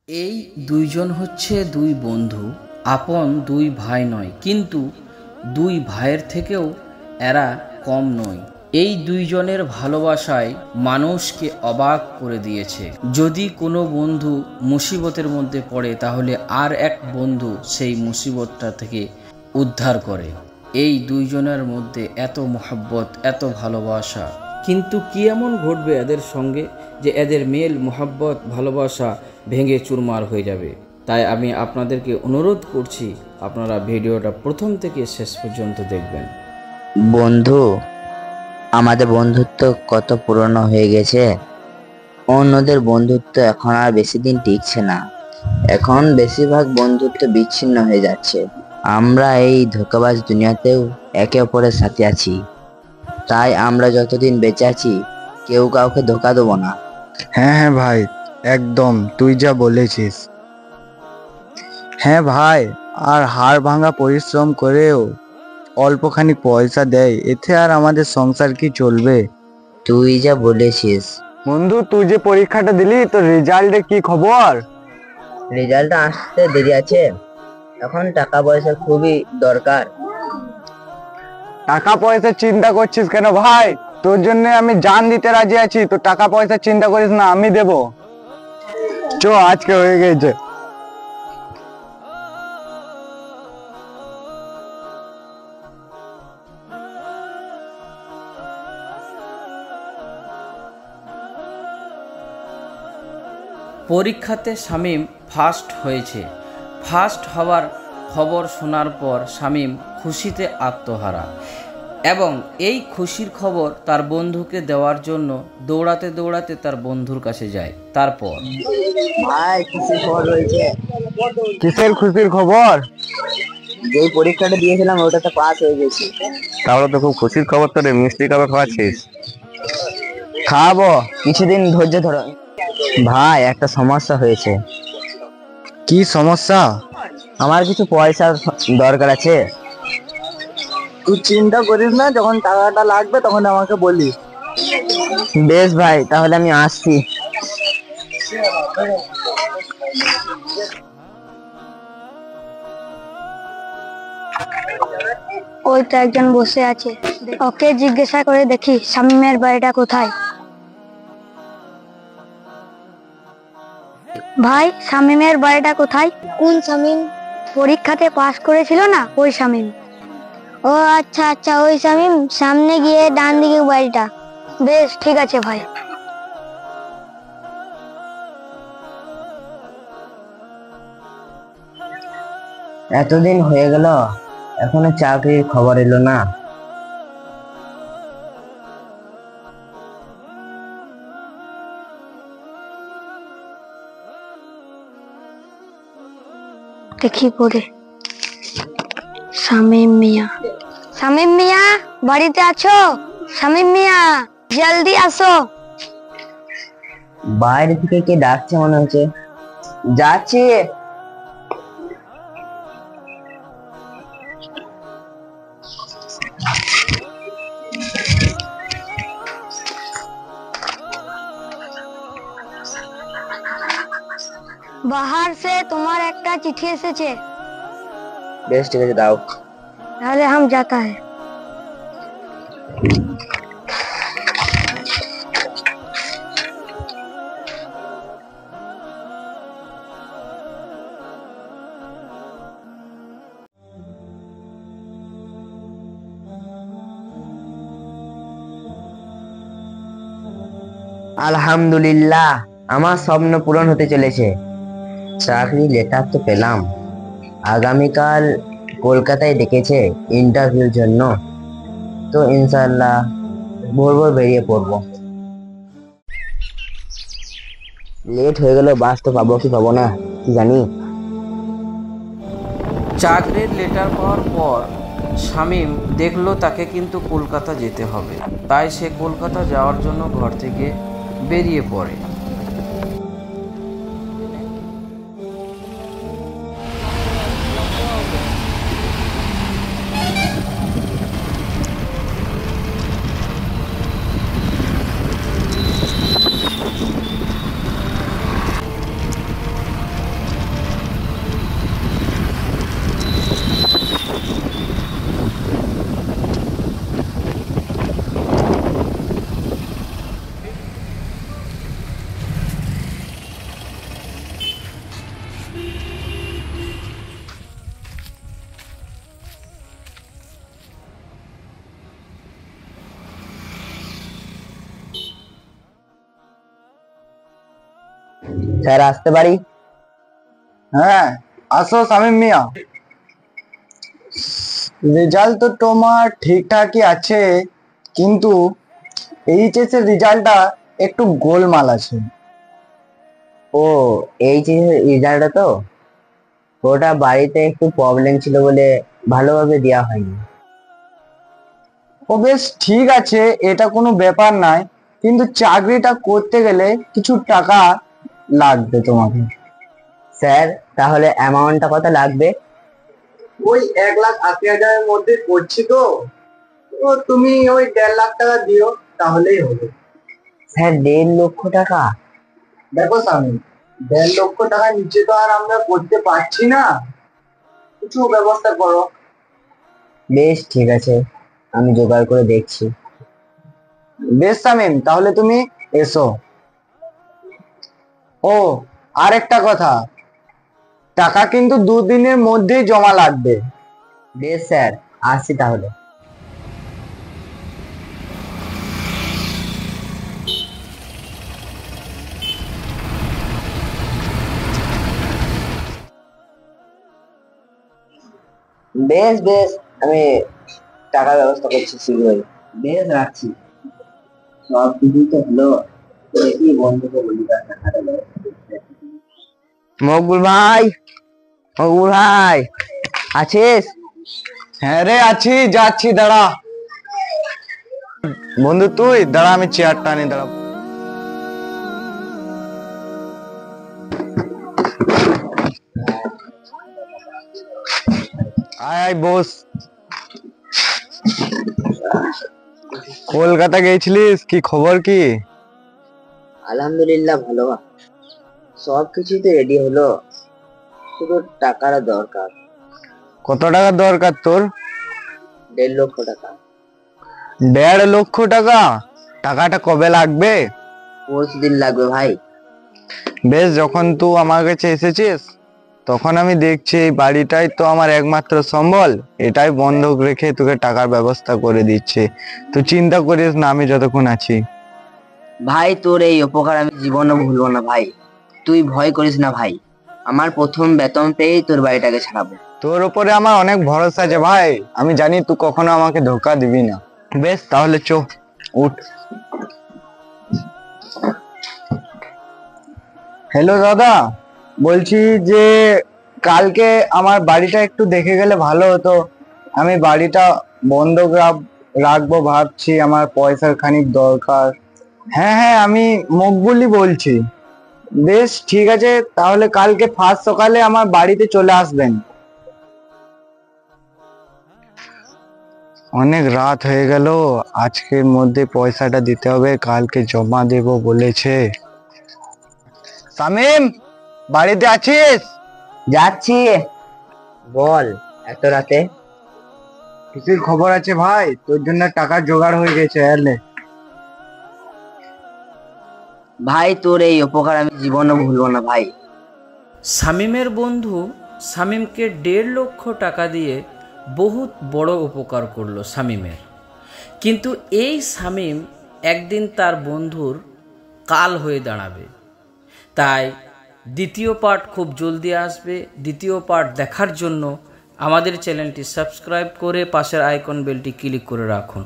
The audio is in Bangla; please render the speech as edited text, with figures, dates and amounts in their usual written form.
এই দুইজন হচ্ছে দুই বন্ধু, আপন দুই ভাই নয়, কিন্তু দুই ভাইয়ের থেকেও এরা কম নয়। এই দুইজনের ভালোবাসায় মানুষকে অবাক করে দিয়েছে। যদি কোনো বন্ধু মুসিবতের মধ্যে পড়ে, তাহলে আর এক বন্ধু সেই মুসিবতটা থেকে উদ্ধার করে। এই দুইজনের মধ্যে এত মহব্বত, এত ভালোবাসা, কিন্তু কি এমন ঘটবে এদের সঙ্গে যে এদের মেল মহব্বত ভালোবাসা ভেঙে চুরমার হয়ে যাবে? তাই আমি আপনাদেরকে অনুরোধ করছি, আপনারা ভিডিওটা প্রথম থেকে শেষ পর্যন্ত দেখবেন। বন্ধু, আমাদের বন্ধুত্ব কত পুরনো হয়ে গেছে। অন্যদের বন্ধুত্ব এখন আর বেশি দিন টিকছে না। এখন বেশিরভাগ বন্ধুত্ব বিচ্ছিন্ন হয়ে যাচ্ছে। আমরা এই ধোঁকাবাজ দুনিয়াতেও একে অপরের সাথে আছি, তাই আমরা যতদিন বেঁচে আছি কেউ কাউকে ধোঁকা দেবো না। হ্যাঁ হ্যাঁ ভাই, একদম তুই যা বলেছিস। হ্যাঁ ভাই, আর হাড় ভাঙা পরিশ্রম করেও অল্পখানি পয়সা দেয়, এতে আর আমাদের সংসার কি চলবে? তুই যা বলেছিস। বন্ধু, তুই যে পরীক্ষাটা দিলি, তোর রেজাল্টের কি খবর? রেজাল্টটা আসতে দেরি আছে, এখন টাকা পয়সা খুবই দরকার। টাকা পয়সা চিন্তা করছিস কেন ভাই? তোর জন্য আমি জান দিতে রাজি আছি। তো টাকা পয়সা চিন্তা করিস না, আমি দেব। আজকে হয়ে গেছে। পরীক্ষাতে শামীম ফার্স্ট হয়েছে। ফার্স্ট হওয়ার খবর শোনার পর শামীম খুশিতে আত্মহারা, এবং এই খুশির খবর তার বন্ধুকে দেওয়ার জন্য দৌড়াতে দৌড়াতে তার বন্ধুর কাছে যায়। তারপর, ভাই, খুশির খবর রয়েছে। কিসের খুশির খবর? যে পরীক্ষাটা দিয়েছিলাম ওটাতে পাস হয়ে গেছি। তাহলে তো খুব খুশির খবর। তো রে, মিষ্টি কবে খাওয়াচ্ছিস? খাবো, কিছুদিন ধৈর্য ধরো। ভাই, একটা সমস্যা হয়েছে। কি সমস্যা? আমার কিছু পয়সার দরকার আছে। তুই চিন্তা করিস না, যখন টাকাটা লাগবে তখন আমাকে বলিস। বেশ ভাই, তাহলে আমি আসছি। ওই তো একজন বসে আছে, ওকে জিজ্ঞাসা করে দেখি শামীমের বাড়িটা কোথায়। ভাই, শামীমের বাড়িটা কোথায়? কোন শামীম? পরীক্ষাতে পাশ করেছিল না, ওই শামীম। ও আচ্ছা আচ্ছা, ওই শামীম। সামনে গিয়ে ডান দিকে বাড়িটা। বেশ, ঠিক আছে ভাই। এতদিন হয়ে গেল, এখনো চাকরির খবর এলো না। দেখি পড়ে। শামীম মিয়া, শামীম মিয়া, বাড়িতে আছো? শামীম মিয়া, জলদি আসো। বাইরে থেকে কে ডাকছে মনে হচ্ছে। যাচ্ছি। বাহার সে তোমার একটা চিঠি এসেছে। বেশ, ঠিক আছে, দাও। তাহলে হাম যাতা है। আলহামদুলিল্লাহ, আমার স্বপ্ন পূরণ হতে চলেছে। চাকরি লেটার তো পেলাম। আগামীকাল কলকাতায় ডেকেছে ইন্টারভিউর জন্য। তো ইনশাল্লাহ ভোর ভোর বেরিয়ে পড়বো। লেট হয়ে গেল, বাস তো পাবো কি পাবো না কি জানি। চাকরির লেটার পাওয়ার পর শামীম দেখলো তাকে কিন্তু কলকাতা যেতে হবে। তাই সে কলকাতা যাওয়ার জন্য ঘর থেকে বেরিয়ে পড়ে। স্যার আসতে পারি? হ্যাঁ, আসো শামীম মিয়া। রেজাল্ট তো তোমার ঠিকঠাকই আছে, কিন্তু এইচএস এর রেজাল্টটা একটু গোলমাল আছে। ও, এই যে রেজাল্টটা তো, ওটা বাড়িতে একটু প্রবলেম ছিল বলে ভালোভাবে দেওয়া হয়নি। ও বেশ ঠিক আছে, এটা কোনো ব্যাপার নয়, কিন্তু চাকরিটা করতে গেলে কিছু টাকা লাগবে তোমাকে। স্যার, তাহলে অ্যামাউন্টটা কত লাগবে? ওই 1,80,000-এর মধ্যে করছি তো, তো তুমি ওই 1.5 লাখ টাকা দিও, তাহলেই হবে। স্যার, 1.5 লক্ষ টাকা? দেখো স্বামী, 1.5 লক্ষ টাকার নিচে তো আর আমরা করতে পারছি না, কিছু ব্যবস্থা করো। বেশ ঠিক আছে, আমি জোগাড় করে দেখছি। বেশ শামীম, তাহলে তুমি এসো। ও, আর একটা কথা, টাকা কিন্তু 2 দিনের মধ্যেই জমা লাগবে। বেশ স্যার, আসছি তাহলে। বেশ বেশ, আমি টাকার ব্যবস্থা করছি শীঘ্রই। বেশ, রাখছি। সব কিছু তো হলো, দেখি বন্ধুকে বলি তার টাকাটা ব্যবস্থা করতে। মকবুল ভাই, মকবুল ভাই, আছিস? হ্যাঁ রে, আছি, যাচ্ছি, দাঁড়া। বন্ধু তুই দাঁড়া, আমি চেয়ারটা আনি, দাঁড়া। আয় আয়, বস। কলকাতা গেছিলিস, কি খবর কি? আলহামদুলিল্লাহ, ভালো। সব কিছুই তো রেডি হলো, শুধু টাকার দরকার। কত টাকা দরকার তোর? 1.5 লক্ষ টাকা। 1.5 লক্ষ টাকা? টাকাটা কবে লাগবে? পরশু দিন লাগবে ভাই। বেশ, যখন তুই আমার কাছে এসেছিস, তখন আমি দেখছি এই বাড়িটাই তো আমার একমাত্র সম্বল, এটাই বন্ধক রেখে তোকে টাকার ব্যবস্থা করে দিচ্ছে। তুই চিন্তা করিস না, আমি যতক্ষণ আছি। ভাই, তোর এই উপকার আমি জীবনও ভুলবো না ভাই। তুই ভয় করিস না ভাই, আমার প্রথম বেতন পেয়েই তোর বাড়িটাকে ছাড়াবো। তোর উপরে আমার অনেক ভরসা আছে ভাই, আমি জানি তুই কখনো আমাকে ধোকা দিবি না। বেশ, তাহলে চো, উঠ। হ্যালো দাদা, বলছি যে কালকে আমার বাড়িটা একটু দেখে গেলে ভালো হতো। আমি বাড়িটা বন্ধক রাখবো ভাবছি, আমার পয়সার খানিক দরকার। হ্যাঁ হ্যাঁ, আমি মকবুলই বলছি। বেশ ঠিক আছে, তাহলে কালকে ফার্স্ট সকালে আমার বাড়িতে চলে আসবেন। অনেক রাত হয়ে গেল, আজকের মধ্যে পয়সাটা দিতে হবে, কালকে জমা দেব বলেছে। শামীম, বাড়িতে আছিস? যাচ্ছি। বল, এত রাতে? কিসের খবর আছে ভাই? তোর জন্য টাকা জোগাড় হয়ে গেছে, এলে। ভাই, তোর এই উপকার আমি জীবনও ভুলবো না ভাই। শামীমের বন্ধু শামীমকে 1.5 লক্ষ টাকা দিয়ে বহুত বড় উপকার করলো শামীমের। কিন্তু এই শামীম একদিন তার বন্ধুর কাল হয়ে দাঁড়াবে। তাই দ্বিতীয় পার্ট খুব জলদি আসবে। দ্বিতীয় পার্ট দেখার জন্য আমাদের চ্যানেলটি সাবস্ক্রাইব করে পাশের আইকন বেলটি ক্লিক করে রাখুন।